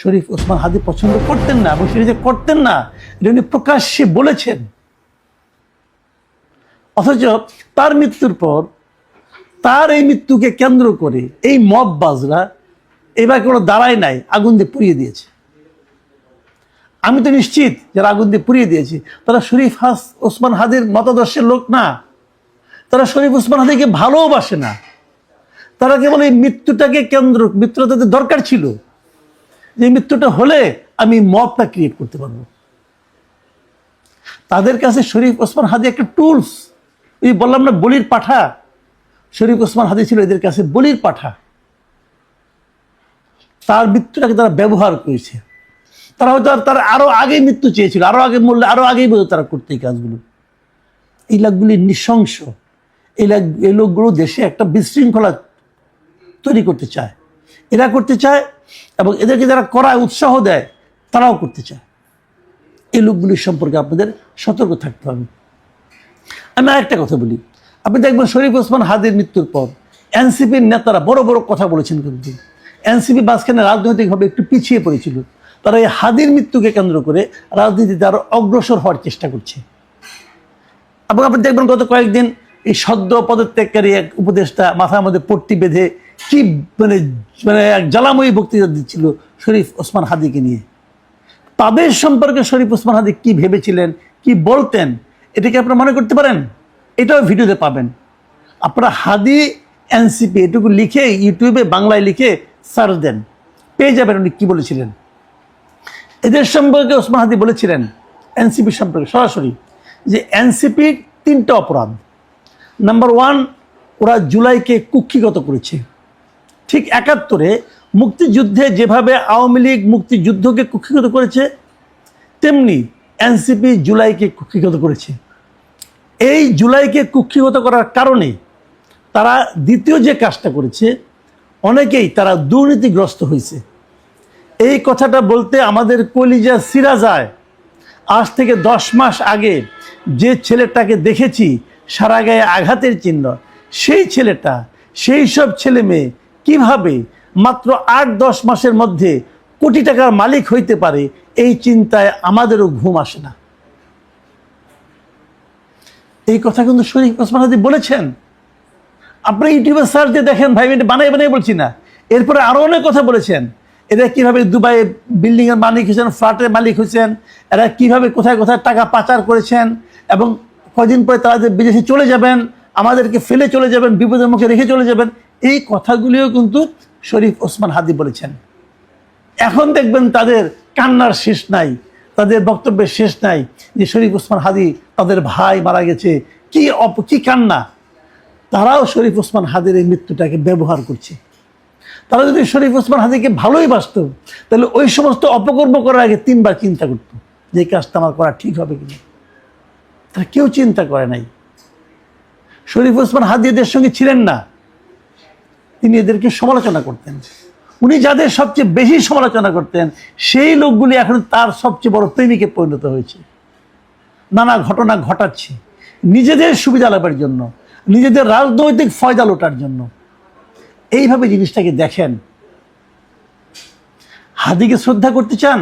শরীফ ওসমান হাদি পছন্দ করতেন না এবং সেটা যে করতেন না এটা উনি প্রকাশ্যে বলেছেন। অথচ তার মৃত্যুর পর তার এই মৃত্যুকে কেন্দ্র করে এই মববাজরা এবার কোনো দাঁড়ায় নাই, আগুন দিয়ে পুড়িয়ে দিয়েছে। আমি তো নিশ্চিত যারা আগুন দিয়ে পুড়িয়ে দিয়েছে তারা শরীফ ওসমান হাদির মতাদর্শের লোক না, তারা শরীফ ওসমান হাদিকে ভালোবাসে না। তারা কেবল এই মৃত্যুটাকে কেন্দ্র, মৃত্যুটা তাদের দরকার ছিল যে মৃত্যুটা হলে আমি মবটা ক্রিয়েট করতে পারবো। তাদের কাছে শরীফ ওসমান হাদি একটা টুলস, এই বললাম না বলির পাঠা, শরীফ ওসমান হাদি ছিল এদের কাছে বলির পাঠা। তার মৃত্যুটাকে তারা ব্যবহার করেছে। তারা হয়তো তার আরো আগে মৃত্যু চেয়েছিল, আরো আগে মরলে আরো আগেই বোধ তারা করতে এই কাজগুলো। এই লোকগুলি নৃশংস, এই লোকগুলো দেশে একটা বিশৃঙ্খলা তৈরি করতে চায়, এরা করতে চায় এবং এদেরকে যারা করায় উৎসাহ দেয় তারাও করতে চায়। এই লোকগুলির সম্পর্কে আপনাদের সতর্ক থাকতে হবে। আমি আরেকটা কথা বলি, আপনি দেখবেন শরীফ ওসমান হাদির মৃত্যুর পর এনসিপির নেতারা বড় বড় কথা বলেছেন, কিন্তু এনসিপি মাঝখানে রাজনৈতিকভাবে একটু পিছিয়ে পড়েছিল। তারা এই হাদির মৃত্যুকে কেন্দ্র করে রাজনীতিতে আরো অগ্রসর হওয়ার চেষ্টা করছে। এবং আপনি দেখবেন গত কয়েকদিন এই সদ্য পদত্যাগকারী এক উপদেষ্টা মাথার মধ্যে পট্টি বেঁধে কি মানে এক জ্বালাময়ী বক্তৃতা দিচ্ছিল শরীফ ওসমান হাদিকে নিয়ে। তাদের সম্পর্কে শরীফ ওসমান হাদি কি ভেবেছিলেন, কি বলতেন, এটাকে আপনারা মনে করতে পারেন? এটাও ভিডিওতে পাবেন। আপনারা হাদি এনসিপি এটুকু লিখে ইউটিউবে বাংলায় লিখে সার্চ দেন, পেয়ে যাবেন উনি কি বলেছিলেন। এদের সম্পর্কে ওসমান হাদি বলেছিলেন এনসিপি সম্পর্কে সরাসরি যে এনসিপির 3টা অপরাধ। নাম্বার 1, ওরা জুলাইকে কুক্ষিগত করেছে। ঠিক 71-এ মুক্তিযুদ্ধে যেভাবে আওয়ামী লীগ মুক্তিযুদ্ধকে কুক্ষিগত করেছে, তেমনি এনসিপি জুলাইকে কুক্ষিগত করেছে। এই জুলাইকে কুক্ষিগত করার কারণে তারা দ্বিতীয় যে কাজটা করেছে, অনেকেই তারা দুর্নীতিগ্রস্ত হয়েছে। এই কথাটা বলতে আমাদের কলিজা ছিঁড়া যায়। আজ থেকে 10 মাস আগে যে ছেলেটাকে দেখেছি সারা গায়ে আঘাতের চিহ্ন, সেই ছেলেটা, সেই সব ছেলে মেয়ে কীভাবে মাত্র 8-10 মাসের মধ্যে কোটি টাকার মালিক হইতে পারে, এই চিন্তায় আমাদেরও ঘুম আসে না। এই কথা কিন্তু শরীফ ওসমান হাদি বলেছেন। আপনি ইউটিউবে সার্চ দিয়ে দেখেন ভাই, এটা বানাই বানাই বলছি না। এরপরে আরও অনেক কথা বলেছেন। এরা কীভাবে দুবাইয়ে বিল্ডিংয়ের মালিক হয়েছেন, ফ্ল্যাটের মালিক হয়েছেন, এরা কীভাবে কোথায় কোথায় টাকা পাচার করেছেন এবং কয়দিন পরে তারা যে বিদেশে চলে যাবেন, আমাদেরকে ফেলে চলে যাবেন, বিপদের মুখে রেখে চলে যাবেন, এই কথাগুলিও কিন্তু শরীফ ওসমান হাদি বলেছেন। এখন দেখবেন তাদের কান্নার শেষ নাই, তাদের বক্তব্যের শেষ নাই যে শরীফ ওসমান হাদি তাদের ভাই মারা গেছে, কি কান্না। তারাও শরীফ ওসমান হাদির এই মৃত্যুটাকে ব্যবহার করছে। তারা যদি শরীফ ওসমান হাদিকে ভালোই বাসত, তাহলে ওই সমস্ত অপকর্ম করার আগে 3বার চিন্তা করতো যে কাজটা আমার করা ঠিক হবে কিনা। তারা কেউ চিন্তা করে নাই। শরীফ ওসমান হাদি এদের সঙ্গে ছিলেন না, তিনি এদেরকে সমালোচনা করতেন। উনি যাদের সবচেয়ে বেশি সমালোচনা করতেন, সেই লোকগুলি এখন তার সবচেয়ে বড় প্রেমিকে পরিণত হয়েছে। নানা ঘটনা ঘটাচ্ছে নিজেদের সুবিধা লাভের জন্য, নিজেদের রাজনৈতিক ফয়দা লোটার জন্য। এইভাবে জিনিসটাকে দেখেন। হাদিকে শ্রদ্ধা করতে চান,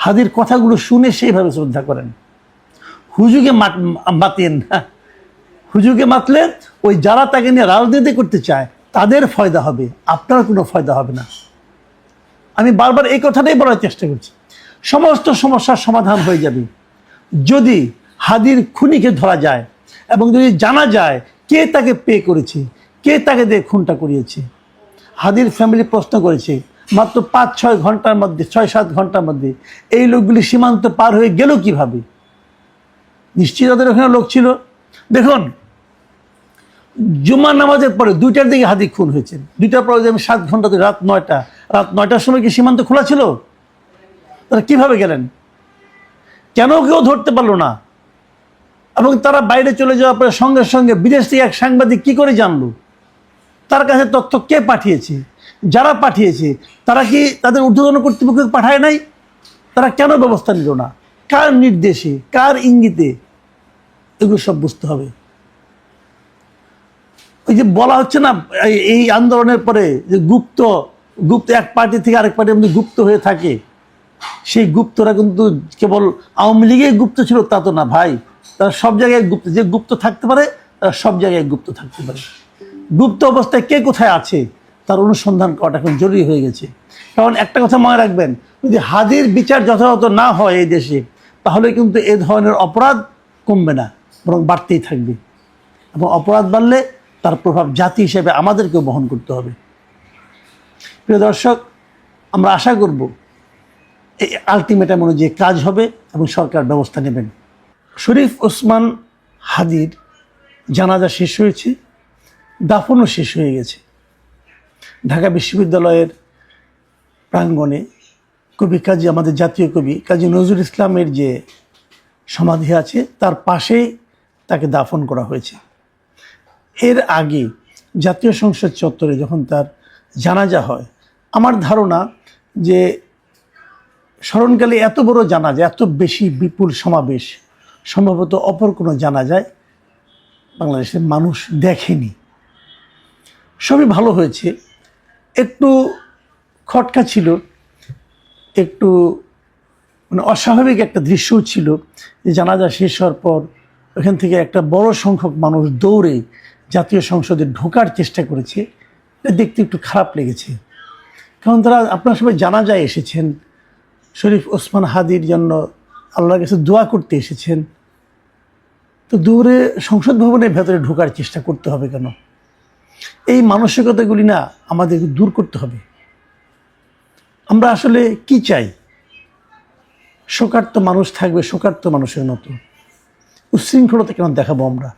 হাদির কথাগুলো শুনে সেইভাবে শ্রদ্ধা করেন। হুজুগে মাতেন না, হুজুগে মাতলে ওই যারা তাকে নিয়ে রাজনীতি করতে চায় তাদের ফয়দা হবে, আপনার কোনো ফয়দা হবে না। আমি বারবার এই কথাটাই বলার চেষ্টা করছি। সমস্ত সমস্যার সমাধান হয়ে যাবে যদি হাদির খুনিকে ধরা যায় এবং যদি জানা যায় কে তাকে পে করেছে, কে তাকে দিয়ে খুনটা করিয়েছে। হাদির ফ্যামিলি প্রশ্ন করেছে মাত্র 5-6 ঘন্টার মধ্যে, 6-7 ঘন্টার মধ্যে এই লোকগুলি সীমান্ত পার হয়ে গেল কিভাবে? নিশ্চিত ওদের ওখানে লোক ছিল। দেখুন, জুমার নামাজের পরে 2টার দিকে হাদি খুন হয়েছেন। 2টার পরে আমি 7 ঘন্টা, রাত 9টার সময় কি সীমান্ত খোলা ছিল? তারা কিভাবে গেলেন? কেন কেউ ধরতে পারলো না? এবং তারা বাইরে চলে যাওয়ার পরে সঙ্গে সঙ্গে বিদেশ থেকে এক সাংবাদিক কি করে জানলো? তার কাছে তথ্য কে পাঠিয়েছে? যারা পাঠিয়েছে তারা কি তাদের ঊর্ধ্বতন কর্তৃপক্ষকে পাঠায় নাই? তারা কেন ব্যবস্থা নিল না? কার নির্দেশে, কার ইঙ্গিতে? এগুলো সব বুঝতে হবে। ওই যে বলা হচ্ছে না এই আন্দোলনের পরে যে গুপ্ত গুপ্ত এক পার্টি থেকে আরেক পার্টির মধ্যে গুপ্ত হয়ে থাকে, সেই গুপ্তরা কিন্তু কেবল আওয়ামী লীগের গুপ্ত ছিল তা তো না ভাই, তারা সব জায়গায় গুপ্ত, যে গুপ্ত থাকতে পারে তারা সব জায়গায় গুপ্ত থাকতে পারে। গুপ্ত অবস্থায় কে কোথায় আছে তার অনুসন্ধান করাটা এখন জরুরি হয়ে গেছে। কারণ একটা কথা মনে রাখবেন, যদি হাদির বিচার যথাযথ না হয় এই দেশে, তাহলে কিন্তু এ ধরনের অপরাধ কমবে না, বরং বাড়তেই থাকবে। এবং অপরাধ বাড়লে তার প্রভাব জাতি হিসেবে আমাদেরকেও বহন করতে হবে। প্রিয় দর্শক, আমরা আশা করব এই আলটিমেটাম অনুযায়ী কাজ হবে এবং সরকার ব্যবস্থা নেবেন। শরীফ ওসমান হাদির জানাজা শেষ হয়েছে, দাফনও শেষ হয়ে গেছে। ঢাকা বিশ্ববিদ্যালয়ের প্রাঙ্গণে কবি কাজী, আমাদের জাতীয় কবি কাজী নজরুল ইসলামের যে সমাধি আছে তার পাশেই তাকে দাফন করা হয়েছে। এর আগে জাতীয় সংসদ চত্বরে যখন তার জানাজা হয়, আমার ধারণা যে স্মরণকালে এত বড় জানাজা, এত বেশি বিপুল সমাবেশ সম্ভবত অপর কোনো জানাজায় বাংলাদেশের মানুষ দেখেনি। সবই ভালো হয়েছে, একটু খটকা ছিল, একটু মানে অস্বাভাবিক একটা দৃশ্যও ছিল যে জানাজা শেষ হওয়ার পর ওখান থেকে একটা বড় সংখ্যক মানুষ দৌড়ে জাতীয় সংসদে ঢোকার চেষ্টা করেছে। এটা দেখতে একটু খারাপ লেগেছে, কারণ তারা, আপনারা সবাই জানাজায় এসেছেন, শরীফ ওসমান হাদির জন্য আল্লাহর কাছে দোয়া করতে এসেছেন, তো দৌড়ে সংসদ ভবনের ভেতরে ঢোকার চেষ্টা করতে হবে কেন? এই মানসিকতাগুলি না আমাদের দূর করতে হবে। আমরা আসলে কি চাই? শোকার্ত মানুষ থাকবে শোকার্ত মানুষের মতো, উচ্ছৃঙ্খলতা কেন দেখাবো আমরা?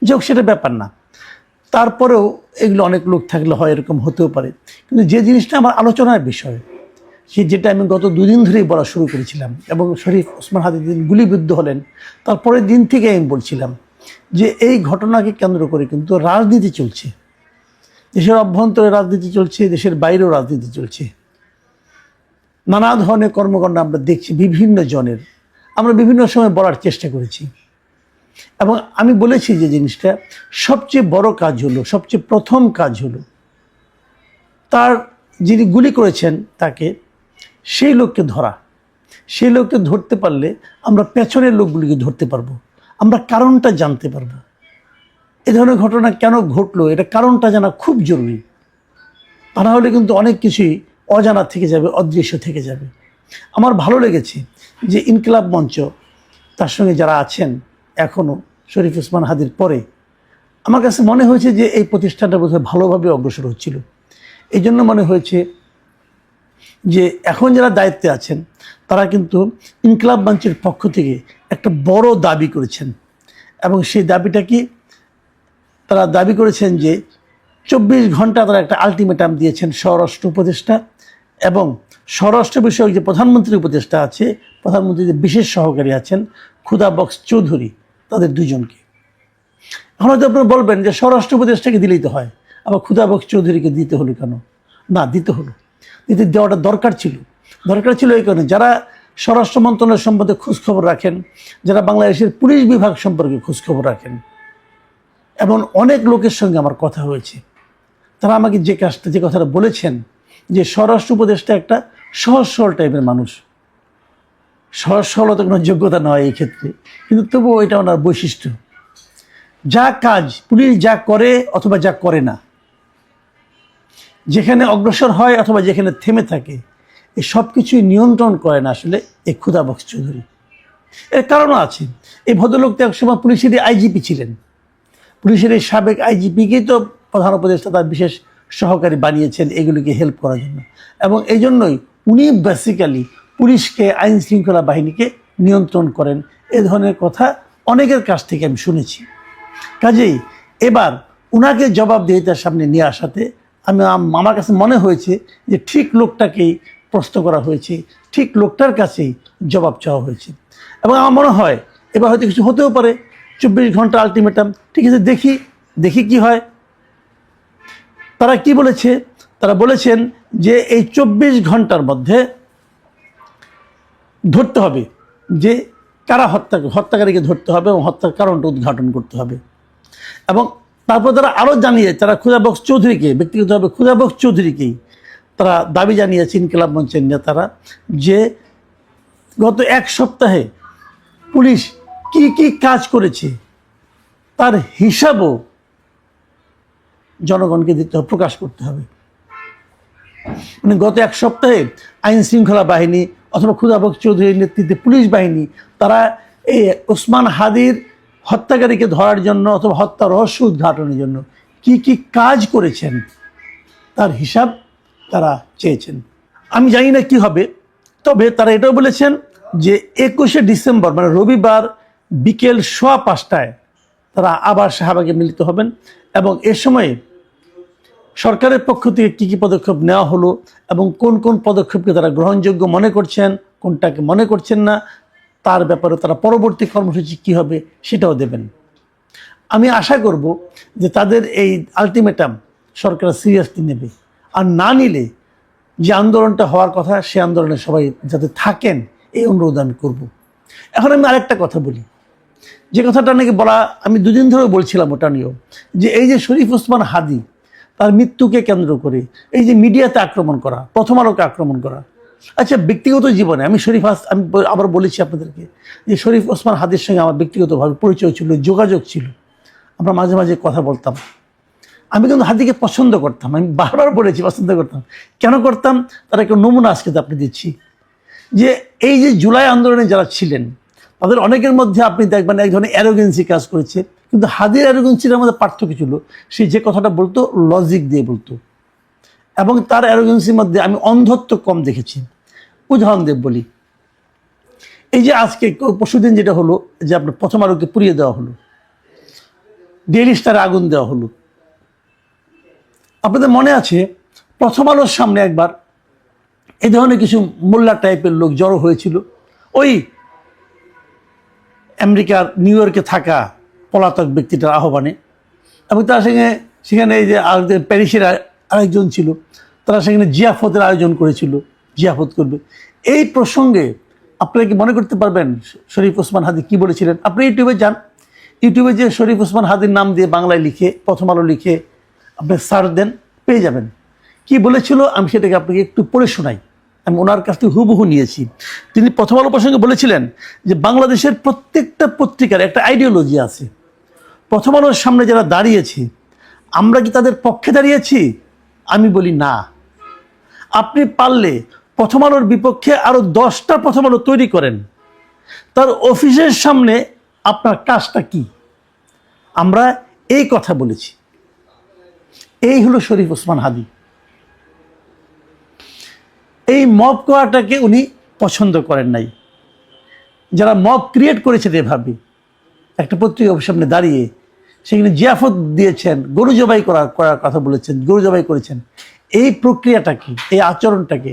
যে হোক, সেটা ব্যাপার না। তারপরেও এগুলো অনেক লোক থাকলে হয়, এরকম হতেও পারে। কিন্তু যে জিনিসটা আমার আলোচনার বিষয়, যেটা আমি গত দুদিন ধরেই বলা শুরু করেছিলাম, এবং শরীফ ওসমান হাদি দিন গুলিবিদ্ধ হলেন তারপরের দিন থেকে আমি বলছিলাম যে এই ঘটনাকে কেন্দ্র করে কিন্তু রাজনীতি চলছে। দেশের অভ্যন্তরে রাজনীতি চলছে, দেশের বাইরেও রাজনীতি চলছে। নানা ধরনের কর্মকাণ্ড আমরা দেখছি বিভিন্ন জনের, আমরা বিভিন্ন সময় বলার চেষ্টা করেছি। এবং আমি বলেছি যে জিনিসটা সবচেয়ে বড় কাজ হলো, সবচেয়ে প্রথম কাজ হলো তার যিনি গুলি করেছেন তাকে, সেই লোককে ধরা। সেই লোককে ধরতে পারলে আমরা পেছনের লোকগুলিকে ধরতে পারবো, আমরা কারণটা জানতে পারবো। এ ধরনের ঘটনা কেন ঘটলো এটা কারণটা জানা খুব জরুরি। তা না হলে কিন্তু অনেক কিছুই অজানা থেকে যাবে, অদৃশ্য থেকে যাবে। আমার ভালো লেগেছে যে ইনকিলাব মঞ্চ, তার সঙ্গে যারা আছেন এখনও শরীফ ওসমান হাদির পরে, আমার কাছে মনে হয়েছে যে এই প্রতিষ্ঠানটা বোধহয় ভালোভাবে অগ্রসর হচ্ছিল। এই জন্য মনে হয়েছে যে এখন যারা দায়িত্বে আছেন তারা কিন্তু ইনকিলাব মঞ্চের পক্ষ থেকে একটা বড় দাবি করেছেন। এবং সেই দাবিটা কি? তারা দাবি করেছেন যে 24 ঘন্টা তারা একটা আলটিমেটাম দিয়েছেন স্বরাষ্ট্র উপদেষ্টা এবং স্বরাষ্ট্র বিষয়ক যে প্রধানমন্ত্রীর উপদেষ্টা আছে, প্রধানমন্ত্রীর যে বিশেষ সহকারী আছেন খুদা বক্স চৌধুরী, তাদের দুজনকে। এখন হয়তো আপনারা বলবেন যে স্বরাষ্ট্র উপদেষ্টাকে দিলেই তো হয়, আবার খুদা বক্স চৌধুরীকে দিতে হলো কেন? না, দিতে হলো, দেওয়াটা দরকার ছিল। দরকার ছিল এই কারণে, যারা স্বরাষ্ট্র মন্ত্রণালয় সম্বন্ধে খোঁজখবর রাখেন, যারা বাংলাদেশের পুলিশ বিভাগ সম্পর্কে খোঁজখবর রাখেন, এবং অনেক লোকের সঙ্গে আমার কথা হয়েছে, তারা আমাকে যে কথাটা বলেছেন যে স্বরাষ্ট্র উপদেষ্টা একটা সহজ সরল টাইপের মানুষ। সহজ সরলতা কোনো যোগ্যতা নয় এই ক্ষেত্রে, কিন্তু তবুও এটা ওনার বৈশিষ্ট্য। যা কাজ পুলিশ যা করে অথবা যা করে না, যেখানে অগ্রসর হয় অথবা যেখানে থেমে থাকে, এই সব কিছুই নিয়ন্ত্রণ করেন আসলে এই খুদা বক্স চৌধুরী। এর কারণও আছে। এই ভদ্রলোক তো একসময় পুলিশেরই আইজিপি ছিলেন। পুলিশের এই সাবেক আইজিপিকেই তো প্রধান উপদেষ্টা তার বিশেষ সহকারী বানিয়েছেন এগুলিকে হেল্প করার জন্য। এবং এই জন্যই উনি বেসিক্যালি পুলিশকে, আইন শৃঙ্খলা বাহিনীকে নিয়ন্ত্রণ করেন। এ ধরনের কথা অনেকের কাছ থেকে আমি শুনেছি। কাজেই এবার উনাকে জবাবদিহিতার সামনে নিয়ে আসাতে আমার কাছে মনে হয়েছে যে ঠিক লোকটাকেই প্রশ্ন করা হয়েছে, ঠিক লোকটার কাছেই জবাব চাওয়া হয়েছে। এবং আমার মনে হয় এবার হয়তো কিছু হতেও পারে। 24 ঘন্টা আলটিমেটাম, ঠিক আছে, দেখি কি হয়। তারা কি বলেছে? তারা বলেছেন যে এই 24 ঘন্টার মধ্যে ধরতে হবে যে কারা হত্যাকারীকে ধরতে হবে এবং হত্যার কারণটা উদ্ঘাটন করতে হবে। এবং তারপর তারা আরও জানিয়ে, তারা খুদা বক্স চৌধুরীকে, ব্যক্তিগতভাবে খুদা বক্স চৌধুরীকেই তারা দাবি জানিয়েছে ইনকিলাব মঞ্চের নেতারা যে গত এক সপ্তাহে পুলিশ কি কি কাজ করেছে তার হিসাবও জনগণকে দিতে হবে, প্রকাশ করতে হবে। মানে গত এক সপ্তাহে আইন শৃঙ্খলা বাহিনী অথবা খুদাবক চৌধুরীর নেতৃত্বে পুলিশ বাহিনী তারা এই ওসমান হাদির হত্যাকারীকে ধরার জন্য অথবা হত্যা রহস্য উদ্ঘাটনের জন্য কি কি কাজ করেছেন তার হিসাব তারা চেয়েছেন। আমি জানি না কি হবে, তবে তারা এটাও বলেছেন যে 21শে ডিসেম্বর মানে রবিবার বিকেল 5:15 তারা আবার শাহবাগে মিলিত হবেন এবং এ সময়ে সরকারের পক্ষ থেকে কী কী পদক্ষেপ নেওয়া হলো এবং কোন কোন পদক্ষেপকে তারা গ্রহণযোগ্য মনে করছেন, কোনটাকে মনে করছেন না, তার ব্যাপারে তারা পরবর্তী কর্মসূচি কী হবে সেটাও দেবেন। আমি আশা করব যে তাদের এই আলটিমেটাম সরকার সিরিয়াসলি নেবে, আর না নিলে যে আন্দোলনটা হওয়ার কথা সে আন্দোলনে সবাই যাতে থাকেন এই অনুরোধ আমি করব। এখন আমি আরেকটা কথা বলি, যে কথাটা নাকি বলা আমি দুদিন ধরে বলছিলাম ওটা নিয়েও, যে এই যে শরীফ ওসমান হাদি তার মৃত্যুকে কেন্দ্র করে এই যে মিডিয়াতে আক্রমণ করা, প্রথম আলোকে আক্রমণ করা। আচ্ছা, ব্যক্তিগত জীবনে আমি আমি আবার বলেছি আপনাদেরকে যে শরীফ ওসমান হাদির সঙ্গে আমার ব্যক্তিগতভাবে পরিচয় ছিল, যোগাযোগ ছিল, আমরা মাঝে মাঝে কথা বলতাম। আমি কিন্তু হাদিকে পছন্দ করতাম, আমি বারবার বলেছি পছন্দ করতাম। কেন করতাম তার একটা নমুনা আজকে আপনি দিচ্ছি, যে এই যে জুলাই আন্দোলনে যারা ছিলেন তাদের অনেকের মধ্যে আপনি দেখবেন এক ধরনের অ্যারোগেন্সি কাজ করেছে, কিন্তু হাদির অ্যারোগেন্সির মধ্যে পার্থক্য ছিল সে যে কথাটা বলতো লজিক দিয়ে বলতো, এবং তার অ্যারোগেন্সির মধ্যে আমি অন্ধত্ব কম দেখেছি। উদাহরণ দেব বলি, এই যে আজকে পরশুদিন যেটা হলো যে আপনার প্রথম আলোকে পুড়িয়ে দেওয়া হলো, ডেইলি স্টারে আগুন দেওয়া হলো, আপনাদের মনে আছে প্রথম আলোর সামনে একবার এই ধরনের কিছু মোল্লা টাইপের লোক জড়ো হয়েছিল ওই আমেরিকার নিউ ইয়র্কে থাকা পলাতক ব্যক্তিটার আহ্বানে, এবং তার সঙ্গে সেখানে এই যে প্যারিসের আরেকজন ছিল, তারা সেখানে জিয়াফতের আয়োজন করেছিল, জিয়াফত করবে। এই প্রসঙ্গে আপনারা কি মনে করতে পারবেন শরীফ ওসমান হাদি কি বলেছিলেন? আপনি ইউটিউবে যান, ইউটিউবে যে শরীফ ওসমান হাদির নাম দিয়ে বাংলায় লিখে প্রথম আলো লিখে আপনি সার্চ দেন, পেয়ে যাবেন। কি বলেছিল আমি সেটাকে আপনাকে একটু পড়ে শোনাই, আমি ওনার কাছ থেকে হুবহু নিয়েছি। তিনি প্রথম আলো প্রসঙ্গে বলেছিলেন যে বাংলাদেশের প্রত্যেকটা পত্রিকার একটা আইডিওলজি আছে, প্রথম আলোর সামনে যারা দাঁড়িয়েছে আমরা কি তাদের পক্ষে দাঁড়িয়েছি? আমি বলি না। আপনি পারলে প্রথম আলোর বিপক্ষে আরও 10টা প্রথম আলো তৈরি করেন, তার অফিসের সামনে আপনার কাজটা কি? আমরা এই কথা বলেছি। এই হলো শরীফ ওসমান হাদি। এই মব করাটাকে উনি পছন্দ করেন নাই। যারা মব ক্রিয়েট করেছেন এভাবে একটা পত্রিকা সামনে দাঁড়িয়ে সেখানে জিয়াফত দিয়েছেন, গরু জবাই করার কথা বলেছেন, গরু জবাই করেছেন, এই প্রক্রিয়াটাকে, এই আচরণটাকে